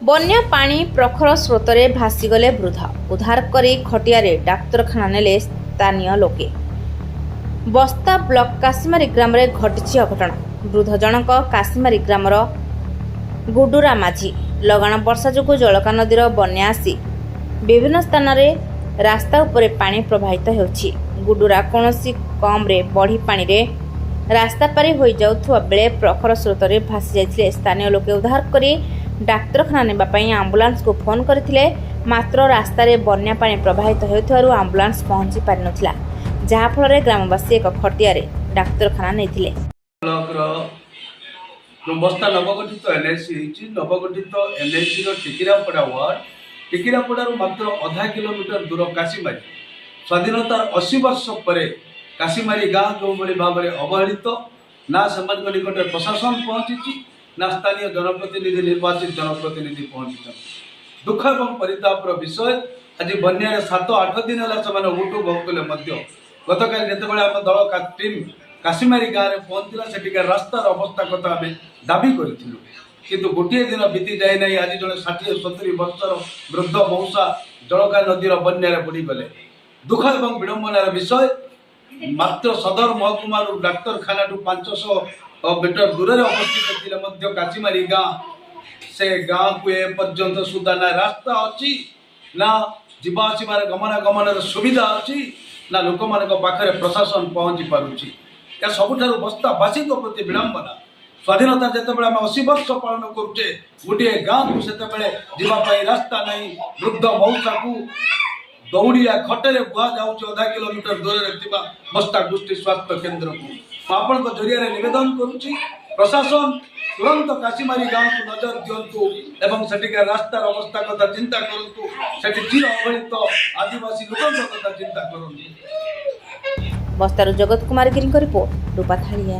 बन्या पानी प्रखर स्रोतरे भासीगले वृद्ध उद्धार करी खटियारे डाक्तरखाना नेले स्थानीय लोके। बस्ता ब्लॉक काशीमारी ग्राम रे घटिछि अघटन। वृद्ध जनक काशीमारी ग्रामर गुडुरा माझी लगाण वर्षा जोगु जलका नदीर बन्या आसी विभिन्न स्थान रे रास्ता उपरे पानी प्रवाहित हेउछि। गुडुरा कोनोसी कम रे बढ़ी पानी रे रास्ता पारी होई जाउथुवा बेले प्रखर स्रोतरे भासी जाइथिले। स्थानीय लोके उद्धार करी डाक्तरखाना नेबा पई एम्बुलेंस को फोन करथिले, मात्र रास्ता रे बन्या पानी प्रवाहित हेउथारु एम्बुलेंस पहुंची पारि नथिला, जहा फल ग्रामवासी एक खटियारे डाक्तरखाना नेथिले। बस्ता नवगठित नवगठित एनएसी टिकिरापड़ा वार्ड टिकिरापड़ार मात्र आधा किलोमीटर दूर काशीमारी स्वाधीनतार 80 वर्ष पर काशीमारी गाँ जो भाव में अवहेलित ना सेमान निकट प्रशासन पहुंची ना स्थानीय जनप्रतिनिधि निर्वाचित जनप्रतिनिधि पहुंची। दुख और परितापर विषय आज बन्या 7-8 दिन है उठू बहुले गतकाल जितेबाला आम दल का टीम काशीमारी गाँव में पहुंचला सेठिकार रास्तार अवस्था कथा आम दाबी करूँ, किंतु गोटे दिन बीती जाए ना आज जड़े 60-70 वर्षर वृद्ध मौसा जलका नदीर बन्या बुड़ीगले। दुख और विडंबनार विषय मात्र सदर महकुमार डाक्तरखाना 500 मीटर दूर अवस्थित थे काशीमारी गाँ से गाँ को एपर्यंत सुधा ना रास्ता अच्छी ना जीवासबार गमनागमन सुविधा अच्छी ना लोक मान पाखे प्रशासन पहुँची पारुची। या सबुठार बस्तावासी प्रति विडंबना स्वाधीनता जितेबाला आम 80 वर्ष पालन करुचे गोटे गाँ को से रास्ता नहीं। वृद्ध मौसा को दौड़िया खटे बुआ जाऊँ आधा किलोमीटर दूर में बस्ता गोष्ठी स्वास्थ्य केन्द्र को आपण जरिया निवेदन करुच्ची प्रशासन तुरंत काशीमारी गाँव को नजर दिंतु एवं सेठिकार रास्तार अवस्था कथा चिंता करंतु सेठी चिर अवहेलित आदिवासी लोकों कथा चिंता करंतु। बस्तारू जगत कुमार गिरी रिपोर्ट रूपाथालिया।